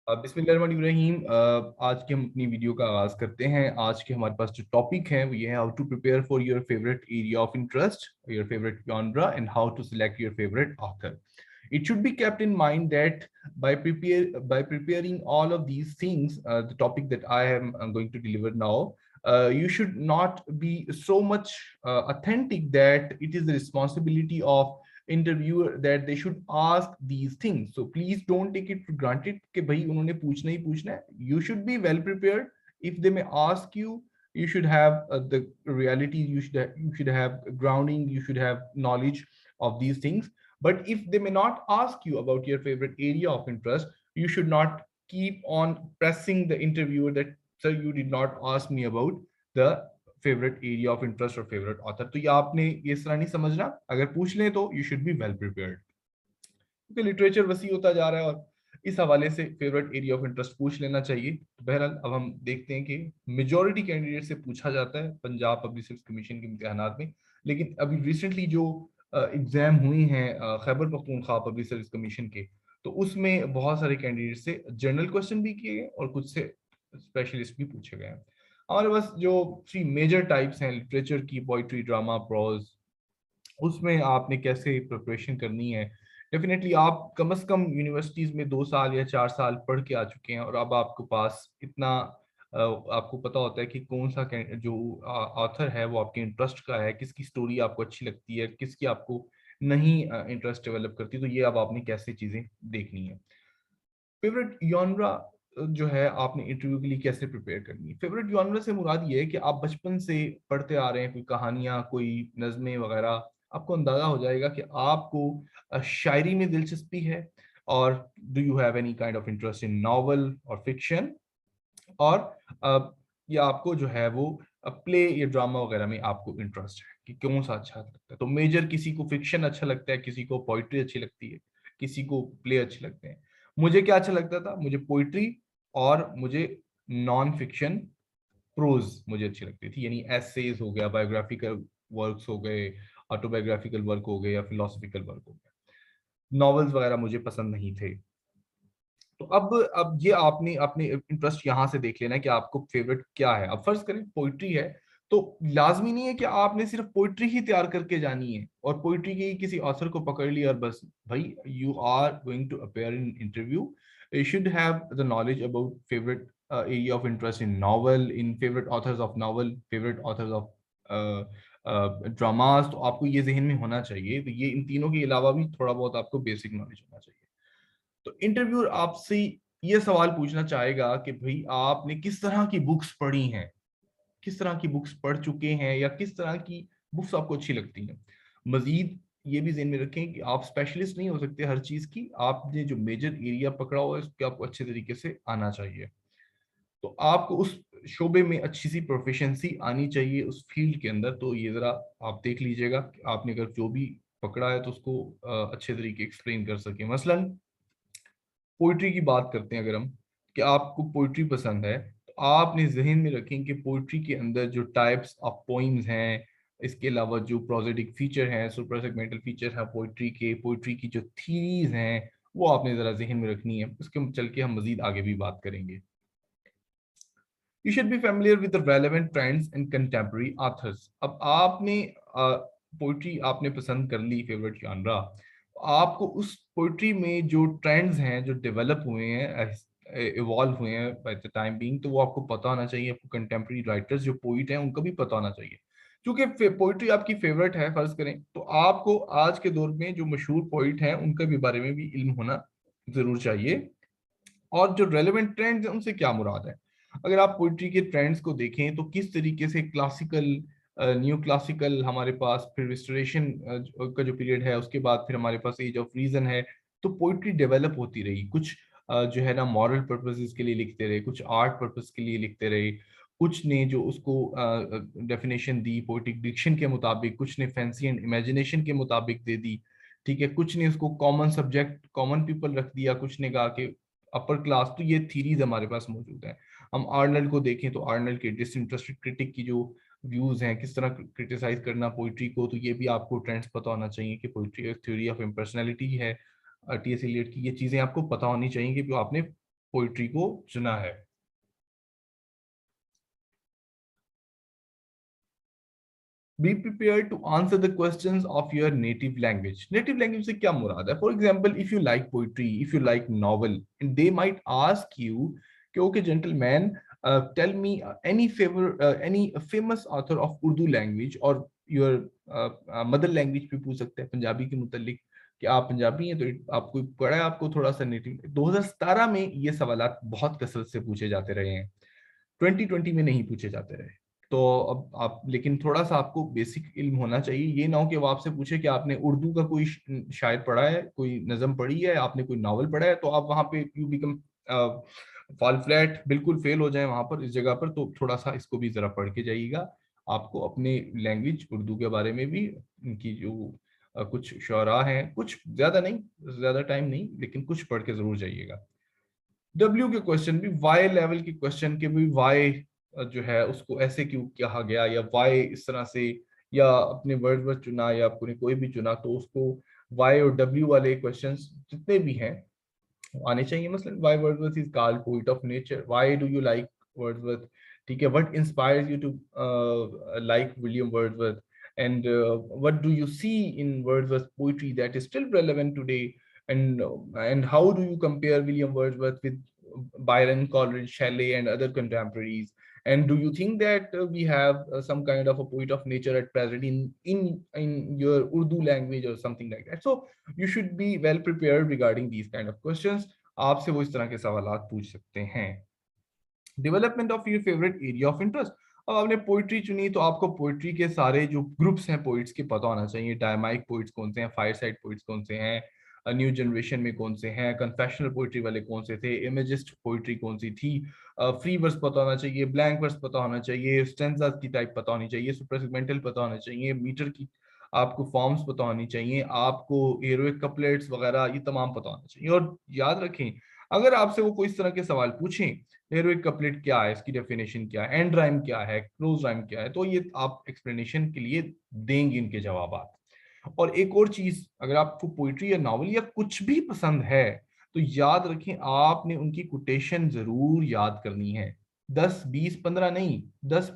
बिस्मिल्लाहिर्रहमानिर्रहीम। आज की हम अपनी वीडियो का आगाज करते हैं। आज के हमारे पास जो टॉपिक है वो ये है, how to prepare for your favourite area of interest, your favourite genre, and how to select your favourite author. It should be kept in mind that by preparing all of these things, the topic that I'm going to deliver now, you should not be so much authentic that it is the responsibility of interviewer that they should ask these things. So please don't take it for granted कि भाई उन्होंने पूछना ही पूछना है. You should be well prepared. If they may ask you, you should have the reality. You should have grounding. You should have knowledge of these things. But if they may not ask you about your favorite area of interest, you should not keep on pressing the interviewer that, sir, you did not ask me about the favourite area of interest और favourite author. तो ये आपने ये इस तरह नहीं समझना. अगर पूछ लें तो you should be well prepared, क्योंकि लिटरेचर वसी होता जा रहा है और इस हवाले से फेवरेट एरिया ऑफ इंटरेस्ट पूछ लेना चाहिए. तो बहरहाल अब हम देखते हैं कि मेजॉरिटी कैंडिडेट से पूछा जाता है पंजाब पब्लिक सर्विस कमीशन के इम्तिहानात में. लेकिन अभी रिसेंटली जो एग्जाम हुई हैं Khyber Pakhtunkhwa public service commission के, तो उसमें बहुत सारे कैंडिडेट से जनरल क्वेश्चन भी किए गए और कुछ से स्पेशलिस्ट भी पूछे गए हैं. हमारे पास जो 3 मेजर टाइप्स हैं लिटरेचर की, पोइट्री, ड्रामा, प्रोज, उसमें आपने कैसे प्रिपरेशन करनी है. डेफिनेटली आप कम से कम यूनिवर्सिटीज में 2 साल या 4 साल पढ़ के आ चुके हैं और अब आपके पास इतना आपको पता होता है कि कौन सा जो ऑथर है वो आपके इंटरेस्ट का है, किसकी स्टोरी आपको अच्छी लगती है, किसकी आपको नहीं इंटरेस्ट डेवलप करती. तो ये अब आपने कैसे चीजें देखनी है. फेवरेट जॉनरा जो है आपने इंटरव्यू के लिए कैसे प्रिपेयर करनी है. फेवरेट जॉनरा से मुराद ये है कि आप बचपन से पढ़ते आ रहे हैं, कोई कहानियां, कोई नज़में वगैरह, आपको अंदाजा हो जाएगा कि आपको शायरी में दिलचस्पी है, और do you have any kind of interest in novel और फिक्शन, और या आपको जो है वो प्ले या ड्रामा वगैरह में आपको इंटरेस्ट है कि कौन सा अच्छा लगता है. तो मेजर किसी को फिक्शन अच्छा लगता है, किसी को पोइट्री अच्छी लगती है, किसी को प्ले अच्छे लगते हैं. मुझे क्या अच्छा लगता था, मुझे पोइट्री और मुझे नॉन फिक्शन प्रोज मुझे अच्छी लगती थी. यानी एसेज हो गया, बायोग्राफिकल वर्क्स हो गए, ऑटोबायोग्राफिकल वर्क हो गए या फिलोसफिकल वर्क हो गया. नॉवेल्स वगैरह मुझे पसंद नहीं थे. तो अब ये आपने अपने इंटरेस्ट यहाँ से देख लेना है कि आपको फेवरेट क्या है. अब फर्ज करें पोइट्री है, तो लाजमी नहीं है कि आपने सिर्फ पोइट्री ही तैयार करके जानी है और पोइट्री के किसी ऑथर को पकड़ लिया और बस. भाई, you are going to appear in interview, you should have the knowledge about favorite area of interest in novel, in favorite authors of novel, favorite authors of dramas. तो आपको ये जहन में होना चाहिए. तो ये इन तीनों के अलावा भी थोड़ा बहुत आपको बेसिक नॉलेज होना चाहिए. तो इंटरव्यूअर आपसे ये सवाल पूछना चाहेगा कि भाई आपने किस तरह की बुक्स पढ़ी हैं, किस तरह की बुक्स पढ़ चुके हैं, या किस तरह की बुक्स आपको अच्छी लगती हैं. मजीद ये भी ज़हन में रखें कि आप स्पेशलिस्ट नहीं हो सकते हर चीज़ की. आपने जो मेजर एरिया पकड़ा हुआ है उसके आपको अच्छे तरीके से आना चाहिए. तो आपको उस शोबे में अच्छी सी प्रोफिशिएंसी आनी चाहिए उस फील्ड के अंदर. तो ये ज़रा आप देख लीजिएगा कि आपने अगर जो भी पकड़ा है तो उसको अच्छे तरीके एक्सप्लेन कर सकें. मसलन पोइट्री की बात करते हैं अगर हम, कि आपको पोइट्री पसंद है, तो आपने ज़हन में रखें कि पोइट्री के अंदर जो टाइप्स ऑफ पोइम्स हैं, इसके अलावा जो प्रोजेडिक फीचर हैं, सुपर सेगमेंटल फीचर हैं पोइट्री के, पोइट्री की जो थीरीज हैं, वो आपने ज़रा ज़हन में रखनी है. उसके चल के हम मज़ीद आगे भी बात करेंगे. You should be familiar with the relevant trends and contemporary authors. अब आपने पोइट्री आपने पसंद कर ली फेवरेट जॉनरा, आपको उस पोइट्री में जो ट्रेंड्स हैं जो डेवलप हुए हैं, इवॉल्व हुए हैं बाय द टाइम बीइंग, तो वो आपको पता होना चाहिए. आपको कंटेम्प्रेरी राइटर्स जो पोइट हैं उनका भी पता होना चाहिए. क्योंकि पोइट्री आपकी फेवरेट है फर्ज करें, तो आपको आज के दौर में जो मशहूर पोइट हैं उनके भी बारे में भी इल्म होना जरूर चाहिए, और जो रेलेवेंट ट्रेंड्स हैं उनसे क्या मुराद है. अगर आप पोइट्री के ट्रेंड्स को देखें तो किस तरीके से क्लासिकल, न्यू क्लासिकल, हमारे पास फिर रिस्टोरेशन का जो पीरियड है, उसके बाद फिर हमारे पास एज ऑफ रीजन है. तो पोइट्री डेवलप होती रही. कुछ जो है ना मॉरल पर्पसेस के लिए लिखते रहे, कुछ आर्ट पर्पस के लिए लिखते रहे, कुछ ने जो उसको डेफिनेशन दी पोइटिक डिक्शन के मुताबिक, कुछ ने फैंसी एंड इमेजिनेशन के मुताबिक दे दी. ठीक है, कुछ ने उसको कॉमन सब्जेक्ट, कॉमन पीपल रख दिया, कुछ ने कहा कि अपर क्लास. तो ये थीरीज हमारे पास मौजूद है. हम आर्नल्ड को देखें तो आर्नल्ड के डिसइंटरेस्टेड क्रिटिक की जो व्यूज हैं, किस तरह क्रिटिसाइज करना पोइट्री को, तो ये भी आपको ट्रेंड्स पता होना चाहिए कि पोइट्री एक थ्योरी ऑफ इम्पर्सनैलिटी है. टी एस एलियट की ये चीजें आपको पता होनी चाहिए कि आपने पोइट्री को चुना है? Be prepared to answer the questions of your native language. Native language से क्या मुराद है? For example, if you like poetry, if you like novel, and they might ask you, okay, gentleman, tell me any famous author of Urdu language or your mother language भी पूछ सकते हैं, पंजाबी के मुतालिक कि आप पंजाबी हैं तो आपको पढ़ा है, आपको थोड़ा सा नेटिव। 2017 में ये सवालात बहुत कसरत से पूछे जाते रहे हैं, 2020 में नहीं पूछे जाते रहे। तो अब आप लेकिन थोड़ा सा आपको बेसिक इल्म होना चाहिए। ये ना हो कि वो आपसे पूछे कि आपने उर्दू का कोई शायर पढ़ा है, कोई नज़म पढ़ी है, आपने कोई नावल पढ़ा है, तो आप वहां पे यू बिकम फॉल फ्लैट, बिल्कुल फेल हो जाए वहां पर, इस जगह पर। तो थोड़ा सा इसको भी जरा पढ़ के जाइएगा। आपको अपने लैंग्वेज उर्दू के बारे में भी, उनकी जो कुछ शौरा हैं, कुछ ज्यादा नहीं, ज्यादा टाइम नहीं, लेकिन कुछ पढ़ के जरूर जाइएगा। डब्ल्यू के क्वेश्चन भी, वाई लेवल के क्वेश्चन के भी, वाई जो है उसको ऐसे क्यों कहा गया, या वाई इस तरह से, या अपने वर्ड चुना या आपने कोई भी चुना, तो उसको वाई और डब्ल्यू वाले क्वेश्चंस जितने भी हैं आने चाहिए। मसलन why Wordsworth is called poet of nature, why do you like Wordsworth, ठीक है, what inspires you to like William Wordsworth, and what do you see in Wordsworth poetry that is still relevant today, and how do you compare William Wordsworth with Byron, Coleridge, Shelley, and other contemporaries? And do you think that we have some kind of a poet of nature at present in your Urdu language or something like that? So you should be well prepared regarding these kind of questions. आपसे वो इस तरह के सवालात पूछ सकते हैं। Development of your favourite area of interest. अब आपने पोइट्री चुनी तो आपको पोइट्री के सारे जो ग्रुप्स हैं पोइट्स के पता होना चाहिए। डायमाइक पोइट्स कौन से हैं, फायर साइड पोइट्स कौन से हैं, न्यू जनरेशन में कौन से हैं, कन्फेशनल पोइट्री वाले कौन से थे, इमेजिस्ट पोइट्री कौन सी थी, फ्री वर्स पता होना चाहिए, ब्लैंक वर्स पता होना चाहिए, स्टेंजा की टाइप पता होनी चाहिए, सुपरसेगमेंटल पता होना चाहिए, मीटर की आपको फॉर्म्स पता होनी चाहिए, आपको हेरोइक कपलेट्स वगैरह ये तमाम पता होना चाहिए। और याद रखें, अगर आपसे वो कोई इस तरह के सवाल पूछें, हेरोइक कपलेट क्या है, इसकी डेफिनेशन क्या है, एंड राइम क्या है, क्लोज राइम क्या है, तो ये आप एक्सप्लेनेशन के लिए देंगे इनके जवाब। और एक और चीज, अगर आपको पोइट्री या नॉवल या कुछ भी पसंद है तो याद रखें आपने उनकी कोटेशन जरूर याद करनी है। 10 20 15 नहीं, 10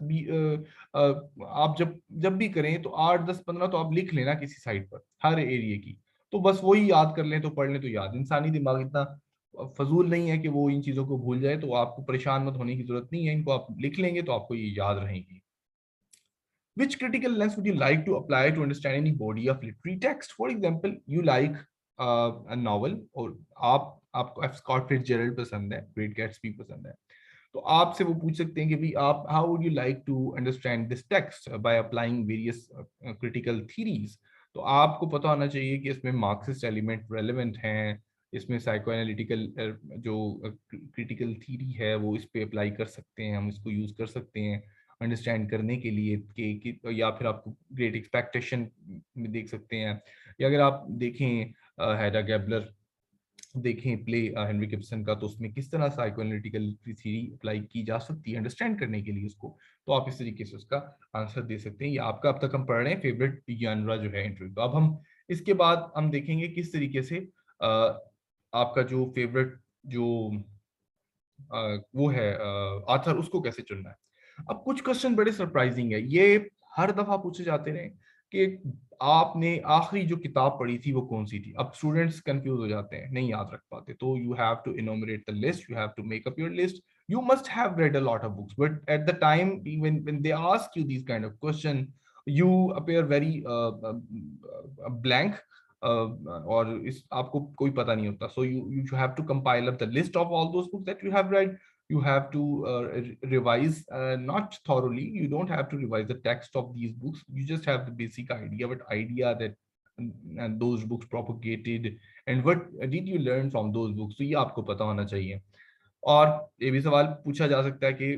आप जब जब भी करें तो 8 10 15 तो आप लिख लेना किसी साइड पर हर एरिया की, तो बस वही याद कर लें तो पढ़ लें तो याद। इंसानी दिमाग इतना फजूल नहीं है कि वो इन चीजों को भूल जाए, तो आपको परेशान मत होने की जरूरत नहीं है, इनको आप लिख लेंगे तो आपको ये याद रहेंगी। Which critical lens would you like to apply to understand any body of literary text? For example, you like a novel, और आपको एफ स्कॉट फिट्जजेरल्ड पसंद है, ग्रेट गैट्सबी पसंद है, तो आपसे वो पूछ सकते हैं कि भी आप how would you like to understand this text by applying various critical theories. तो आपको पता होना चाहिए कि इसमें मार्क्सिस्ट एलिमेंट रेलेवेंट हैं, इसमें साइको एनालिटिकल जो क्रिटिकल थीरी है वो इस पे अप्लाई कर सकते हैं, हम इसको यूज कर सकते हैं अंडरस्टैंड करने के लिए कि या फिर आपको ग्रेट एक्सपेक्टेशन में देख सकते हैं, या अगर आप देखें हैडा गैबलर देखें प्ले हेनरी गिब्सन का, तो उसमें किस तरह साइकोएनालिटिकल थ्योरी अप्लाई की जा सकती है अंडरस्टैंड करने के लिए उसको, तो आप इस तरीके से उसका आंसर दे सकते हैं। ये आपका अब तक हम पढ़ रहे हैं फेवरेट जनरा जो है इंटरव्यू। तो अब हम इसके बाद हम देखेंगे किस तरीके से आपका जो फेवरेट जो वो है आथर, उसको कैसे चुनना है। अब कुछ क्वेश्चन बड़े सरप्राइजिंग है, ये हर दफा पूछे जाते रहे कि आपने आखिरी जो किताब पढ़ी थी वो कौन सी थी। अब स्टूडेंट्स कंफ्यूज हो जाते हैं, नहीं याद रख पाते, तो you have to enumerate the list, you have to make up your list, you must have read a lot of books, but at the time when they ask you these kind of question, you appear very blank, और इस आपको कोई पता नहीं होता। So you have to compile up the list of all those books that you have read. You have to revise, not thoroughly, you don't have to revise the text of these books, you just have the basic idea, but idea that and those books propagated and what did you learn from those books, तो ये आपको पता होना चाहिए। और ये भी सवाल पूछा जा सकता है कि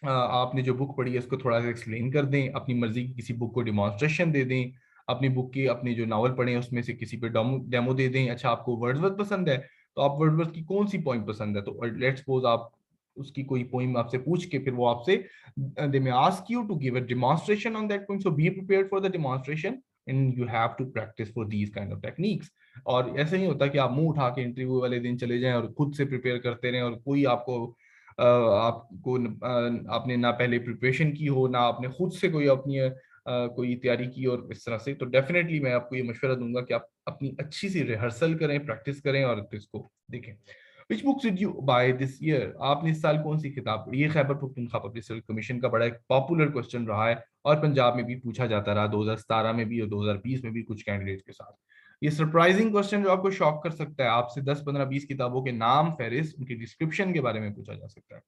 आपने जो बुक पढ़ी है उसको थोड़ा सा एक्सप्लेन कर दें, अपनी मर्जी की किसी बुक को डिमॉन्स्ट्रेशन दे दें, अपनी बुक की अपने जो नावल पढ़े हैं उसमें से किसी पे डेमो दे दें। अच्छा, आपको वर्ड्सवर्थ पसंद है तो आप वर्ड्सवर्थ की कौन सी पोइम पसंद है, तो लेट्स सपोज आप उसकी कोई पोइम आपसे पूछ के फिर वो आपसे they may ask you to give a demonstration on that poem, so be prepared for the demonstration. and you have to practice for these kind of techniques. और ऐसा नहीं होता कि आप मुंह उठा के इंटरव्यू वाले दिन चले जाएं और खुद से प्रिपेयर करते रहें और कोई आपने ना पहले प्रिपरेशन की हो, ना आपने खुद से कोई तैयारी की और इस तरह से। तो डेफिनेटली मैं आपको ये मशवरा दूंगा कि आप अपनी अच्छी सी रिहर्सल करें, प्रैक्टिस करें और इसको देखें। Which books did you buy this year? आपने इस साल कौन सी किताब पढ़ी? ये Khyber Pakhtunkhwa public service commission का बड़ा एक पॉपुलर क्वेश्चन रहा है और पंजाब में भी पूछा जाता रहा 2017 में भी और 2020 में भी कुछ कैंडिडेट के साथ। ये सरप्राइजिंग क्वेश्चन जो आपको शॉक कर सकता है, आपसे 10, 15, 20 किताबों के नाम, फेहरिस्त, उनकी डिस्क्रिप्शन के बारे में पूछा जा सकता है।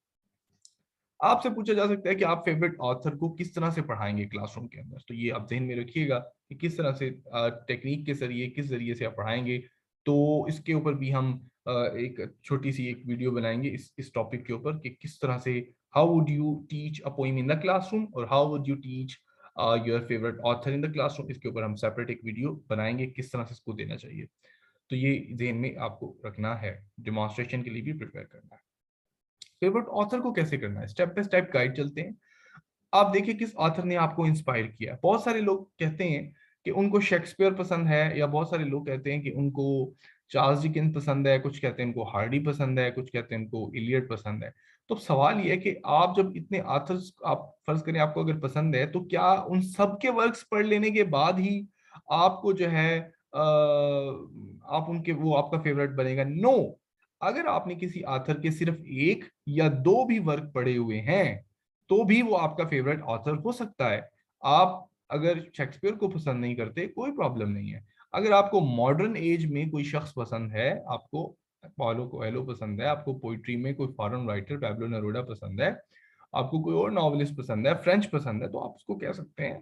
आपसे पूछा जा सकता है कि आप फेवरेट ऑथर को किस तरह से पढ़ाएंगे क्लासरूम के अंदर। तो ये आप ध्यान में रखिएगा कि किस तरह से टेक्निक के जरिए, किस जरिए से आप पढ़ाएंगे। तो इसके ऊपर भी हम एक छोटी सी एक वीडियो बनाएंगे इस टॉपिक के ऊपर कि किस तरह से how would you teach a poem in the classroom और how would you teach your favourite author in the classroom. इसके ऊपर हम सेपरेट एक वीडियो बनाएंगे किस तरह से इसको देना चाहिए। तो ये ध्यान में आपको रखना है, डेमोन्स्ट्रेशन के लिए भी प्रिपेयर करना है। फेवरेट ऑथर को कैसे करना है, स्टेप बाय स्टेप गाइड चलते हैं। आप देखिए किस ऑथर ने आपको इंस्पायर किया। बहुत सारे लोग कहते हैं कि उनको शेक्सपियर पसंद है, या बहुत सारे लोग कहते हैं कि उनको चार्ल्स डिकेंस पसंद है, कुछ कहते हैं उनको हार्डी पसंद है, कुछ कहते हैं उनको इलियट पसंद है। तो सवाल ये है कि आप जब इतने ऑथर्स, आप फर्ज करें आपको अगर पसंद है, तो क्या उन सब के वर्क्स पढ़ लेने के बाद ही आपको जो है आप उनके वो आपका फेवरेट बनेगा? नो। अगर आपने किसी ऑथर के सिर्फ एक या दो भी वर्क पढ़े हुए हैं तो भी वो आपका फेवरेट ऑथर हो सकता है। आप अगर शेक्सपियर को पसंद नहीं करते, कोई प्रॉब्लम नहीं है। अगर आपको मॉडर्न एज में कोई शख्स पसंद है, आपको पाउलो कोएल्हो पसंद है, आपको पोइट्री में कोई फॉरेन राइटर पैब्लो नेरूदा पसंद है, आपको कोई और नॉवलिस्ट पसंद है, फ्रेंच पसंद है, तो आप उसको कह सकते हैं।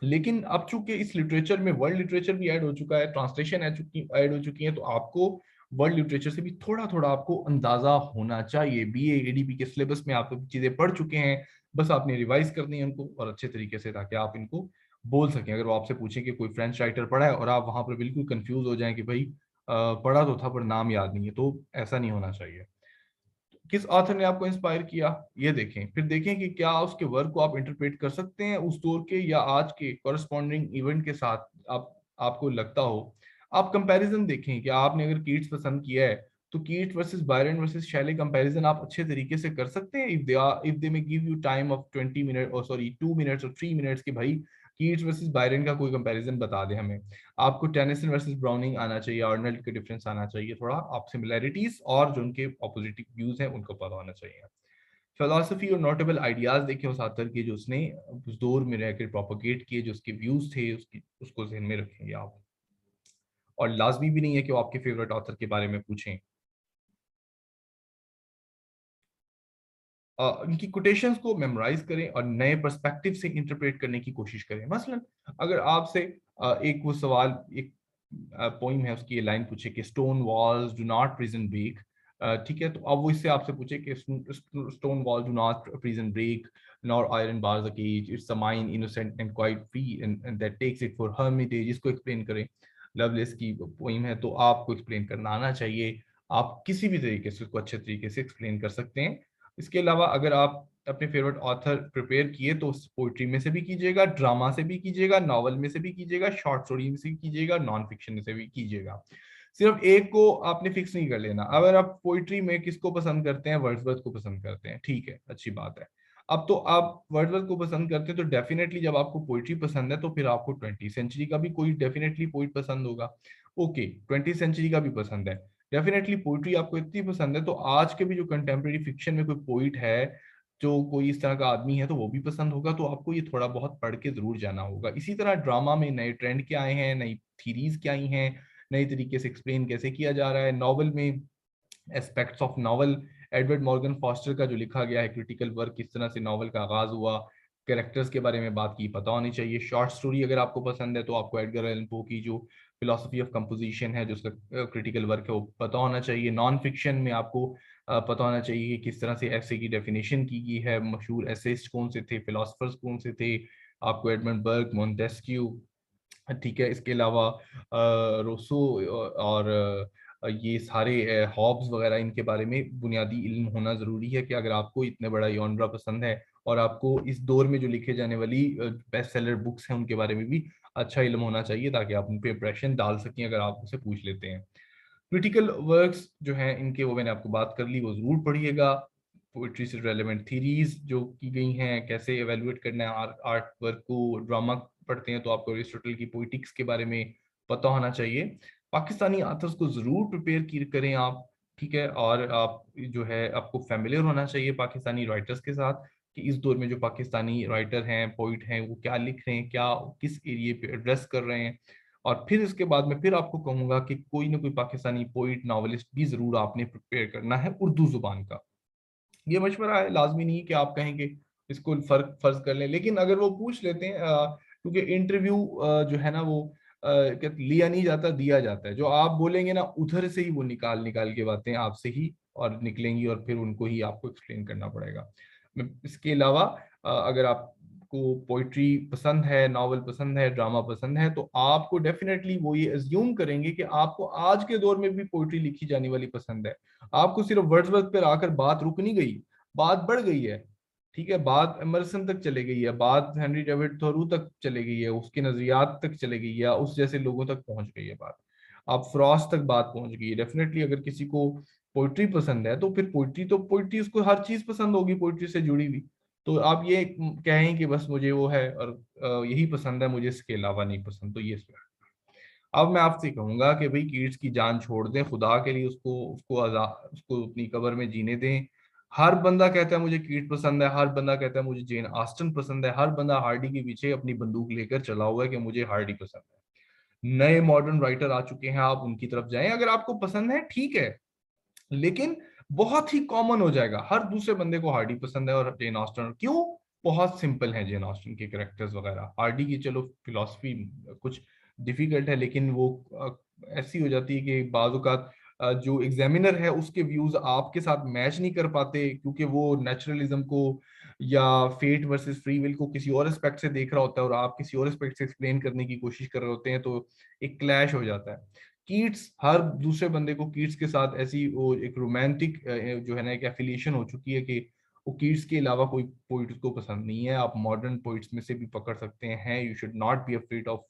लेकिन अब चूंकि इस लिटरेचर में वर्ल्ड लिटरेचर भी ऐड हो चुका है, ट्रांसलेशन ऐड हो चुकी है, तो आपको वर्ल्ड लिटरेचर से भी थोड़ा थोड़ा आपको अंदाजा होना चाहिए। बीए एडीपी के सिलेबस में आप चीजें पढ़ चुके हैं, बस आपने रिवाइज करनी है उनको और अच्छे तरीके से, ताकि आप इनको बोल सकें। अगर वो आपसे पूछें कि कोई फ्रेंच राइटर पढ़ा है और आप वहां पर बिल्कुल कंफ्यूज हो जाएं कि भाई पढ़ा तो था पर नाम याद नहीं है, तो ऐसा नहीं होना चाहिए। किस ऑथर ने आपको इंस्पायर किया, ये देखें। फिर देखें कि क्या उसके वर्क को आप इंटरप्रेट कर सकते हैं उस दौर के या आज के कॉरेस्पॉन्डिंग इवेंट के साथ। आपको लगता हो, आप कंपैरिजन देखें कि आपने अगर कीट्स पसंद किया है तो Keats versus Byron versus Shelley comparison आप अच्छे तरीके से कर सकते हैं। If they may give you time of 20 minute और सॉरी 2 मिनट्स और 3 मिनट्स के भाई कीट्स वर्सेस बायरन का कोई कंपैरिजन बता दे हमें। आपको टेनिसन वर्सेस ब्राउनिंग आना चाहिए, आर्नल्ड के डिफरेंस आना चाहिए, थोड़ा आप सिमिलैरिटीज और जो उनके ऑपोजिट व्यूज हैं उनको पता होना चाहिए। फिलोसफी और नोटेबल आइडियाज देखें उस आथर के जो उसने उस दौर में रहकर प्रोपोगेट किए, जो उसके व्यूज थे उसको ध्यान में रखेंगे आप। और लाजमी भी नहीं है कि वो आपके फेवरेट ऑथर के बारे में पूछें। इनकी कोटेशंस को मेमोराइज करें और नए पर्सपेक्टिव से इंटरप्रेट करने की कोशिश करें। मसलन अगर आपसे एक वो सवाल, एक पोइम है उसकी ये लाइन पूछे कि stone walls do not prison break, ठीक है, तो अब वो इससे आपसे पूछे कि stone wall do not prison break nor iron bars a cage, it's a mind innocent and quiet free and that takes it for hermitage, इसको एक्सप्लेन करें। लवलेस की पोइम है, तो आपको एक्सप्लेन करना आना चाहिए। आप किसी भी तरीके से उसको अच्छे तरीके से एक्सप्लेन कर सकते हैं। इसके अलावा अगर आप अपने फेवरेट ऑथर प्रिपेयर किए तो पोइट्री में से भी कीजिएगा, ड्रामा से भी कीजिएगा, नॉवल में से भी कीजिएगा, शॉर्ट स्टोरी में से भी कीजिएगा, नॉन फिक्शन में से भी कीजिएगा। सिर्फ एक को आपने फिक्स नहीं कर लेना। अगर आप पोइट्री में किसको पसंद करते हैं, वर्ड्सवर्थ को पसंद करते हैं, ठीक है, अच्छी बात है। अब तो आप वर्ड्सवर्थ को पसंद करते हैं तो डेफिनेटली जब आपको पोइट्री पसंद है तो फिर आपको 20th सेंचुरी का भी कोई डेफिनेटली पोइट पसंद होगा। ओके, 20th सेंचुरी का भी पसंद है, डेफिनेटली पोइट्री आपको इतनी पसंद है तो आज के भी जो कंटेम्प्रेरी फिक्शन में कोई पोइट है, जो कोई इस तरह का आदमी है, तो वो भी पसंद होगा। तो आपको ये थोड़ा बहुत पढ़ के जरूर जाना होगा। इसी तरह ड्रामा में नए ट्रेंड क्या आए हैं, नई थीरीज क्या आई हैं, नई तरीके से एक्सप्लेन कैसे किया जा रहा है। नॉवल में aspects of novel, Edward Morgan foster का जो लिखा गया है क्रिटिकल वर्क, किस तरह से नॉवल का आगाज हुआ, कैरेक्टर्स के बारे में बात की पता होनी चाहिए। शॉर्ट स्टोरी अगर आपको पसंद है तो आपको एडगर एलन पो की जो फिलोसफी ऑफ कंपोजिशन है, जो उसका क्रिटिकल वर्क है, वो पता होना चाहिए। नॉन फिक्शन में आपको पता होना चाहिए कि किस तरह से ऐसे की डेफिनेशन की गई है, मशहूर एसेइस्ट कौन से थे, फिलोसफर्स कौन से थे, आपको एडमंड बर्ग, मोंटेस्क्यू, ठीक है, इसके अलावा रोसो और ये सारे हॉब्स वगैरह, इनके बारे में बुनियादी इल्म होना ज़रूरी है कि अगर आपको इतने बड़ा यॉनरा पसंद है और आपको इस दौर में जो लिखे जाने वाली बेस्ट सेलर बुक्स हैं उनके बारे में भी अच्छा इल्म होना चाहिए, ताकि आप उन पे इंप्रेशन डाल सकें अगर आप उनसे पूछ लेते हैं। क्रिटिकल वर्क्स जो हैं इनके, वो मैंने आपको बात कर ली, वो जरूर पढ़िएगा। पोइट्री से रेलेवेंट थीरीज जो की गई हैं, कैसे एवेलुएट करना है आर्ट वर्क को। ड्रामा पढ़ते हैं तो आपको अरिस्टोटल की पोइटिक्स के बारे में पता होना चाहिए। पाकिस्तानी आथर्स को जरूर प्रिपेयर करें आप, ठीक है। और आप जो है आपको फेमिलियर होना चाहिए पाकिस्तानी राइटर्स के साथ, कि इस दौर में जो पाकिस्तानी राइटर हैं, पोइट हैं, वो क्या लिख रहे हैं, क्या किस एरिए पे एड्रेस कर रहे हैं। और फिर इसके बाद में फिर आपको कहूंगा कि कोई ना कोई पाकिस्तानी पोइट, नॉवेलिस्ट भी जरूर आपने प्रिपेयर करना है उर्दू जुबान का। ये मशवरा है, लाजमी नहीं कि आप कहेंगे इसको फर्ज कर लें, लेकिन अगर वो पूछ लेते हैं, क्योंकि इंटरव्यू जो है ना वो लिया नहीं जाता, दिया जाता है। जो आप बोलेंगे ना उधर से ही वो निकाल निकाल के बातें आपसे ही और निकलेंगी, और फिर उनको ही आपको एक्सप्लेन करना पड़ेगा। इसके अलावा अगर आपको पोइट्री पसंद है, नॉवल पसंद है, ड्रामा पसंद है, तो आपको डेफिनेटली वो ये अज्यूम करेंगे कि आपको आज के दौर में भी पोइट्री लिखी जाने वाली पसंद है। आपको सिर्फ वर्ड्सवर्थ पर आकर बात रुक नहीं गई, बात बढ़ गई है, ठीक है। बात एमरसन तक चले गई है, बात हेनरी डेविड थोरू तक चले गई है, उसके नजरियात तक चले गई है, उस जैसे लोगों तक पहुंच गई है बात। आप फ्रॉस्ट तक बात पहुंच गई है। डेफिनेटली अगर किसी को पोइट्री पसंद है तो फिर पोइट्री तो पोइट्री, उसको हर चीज पसंद होगी पोइट्री से जुड़ी हुई। तो आप ये कहें कि बस मुझे वो है और यही पसंद है, मुझे इसके अलावा नहीं पसंद, तो ये। अब मैं आपसे कहूंगा कि भाई कीट्स की जान छोड़ दें खुदा के लिए, उसको उसको आजाद, उसको अपनी कब्र में जीने दें। हर बंदा कहता है मुझे कीट पसंद है, हर बंदा कहता है मुझे जेन आस्टन पसंद है, हर बंदा हार्डी के पीछे अपनी बंदूक लेकर चला हुआ है कि मुझे हार्डी पसंद है। नए मॉडर्न राइटर आ चुके हैं, आप उनकी तरफ जाएं अगर आपको पसंद है, ठीक है। लेकिन बहुत ही कॉमन हो जाएगा, हर दूसरे बंदे को हार्डी पसंद है और जेन ऑस्टन क्यों? बहुत सिंपल है जेन ऑस्टन के कैरेक्टर्स वगैरह। हार्डी की चलो फिलॉसफी कुछ डिफिकल्ट है, लेकिन वो ऐसी हो जाती है कि बाज़ औक़ात जो एग्जामिनर है उसके व्यूज आपके साथ मैच नहीं कर पाते, क्योंकि वो नेचुरलिज्म को या फेट वर्सेस फ्री विल को किसी और एस्पेक्ट से देख रहा होता है और आप किसी और एस्पेक्ट से एक्सप्लेन करने की कोशिश कर रहे होते हैं, तो एक क्लैश हो जाता है। कीट्स, हर दूसरे बंदे को कीट्स के साथ ऐसी वो एक रोमांटिक जो है ना एक एफिलिएशन हो चुकी है कि वो कीट्स के अलावा कोई पोइट उसको पसंद नहीं है। आप मॉडर्न पोइट्स में से भी पकड़ सकते हैं। You should not be afraid of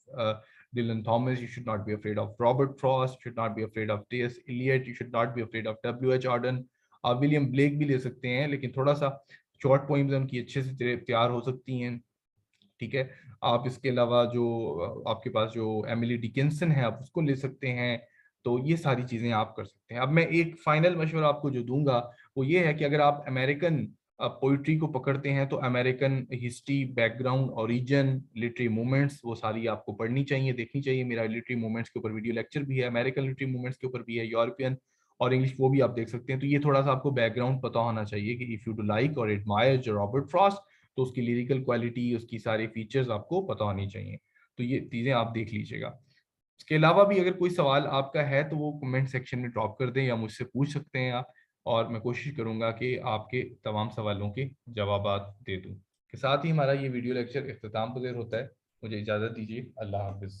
Dylan Thomas, you should not be afraid of Robert Frost, you should not be afraid of T.S. Eliot, you should not be afraid of W.H. Auden। आप William Blake भी ले सकते हैं, लेकिन थोड़ा सा short poems उनकी अच्छे से तैयार हो सकती हैं, ठीक है। आप इसके अलावा जो आपके पास जो एमिली डिकिंसन है, आप उसको ले सकते हैं। तो ये सारी चीजें आप कर सकते हैं। अब मैं एक फाइनल मशवरा आपको जो दूंगा वो ये है कि अगर आप अमेरिकन पोइट्री को पकड़ते हैं तो American history, background, origin, literary movements, वो सारी आपको पढ़नी चाहिए, देखनी चाहिए। मेरा लिटरेरी मूवमेंट्स के ऊपर वीडियो लेक्चर भी है, अमेरिकन लिटरेरी मूवमेंट्स के ऊपर भी है, यूरोपियन और इंग्लिश, वो भी आप देख सकते हैं। तो ये थोड़ा सा आपको बैकग्राउंड पता होना चाहिए कि इफ यू डू लाइक और एडमायर जो रॉबर्ट फ्रॉस्ट, तो उसकी लिरिकल क्वालिटी, उसकी सारी फीचर्स आपको पता होनी चाहिए। तो ये चीजें आप देख लीजिएगा। इसके अलावा भी अगर कोई सवाल आपका है तो वो कमेंट सेक्शन में ड्रॉप कर दें या मुझसे पूछ सकते हैं आप, और मैं कोशिश करूंगा कि आपके तमाम सवालों के जवाब दे दूं। के साथ ही हमारा ये वीडियो लेक्चर इख्तिताम पज़ीर होता है। मुझे इजाज़त दीजिए। अल्लाह हाफिज़।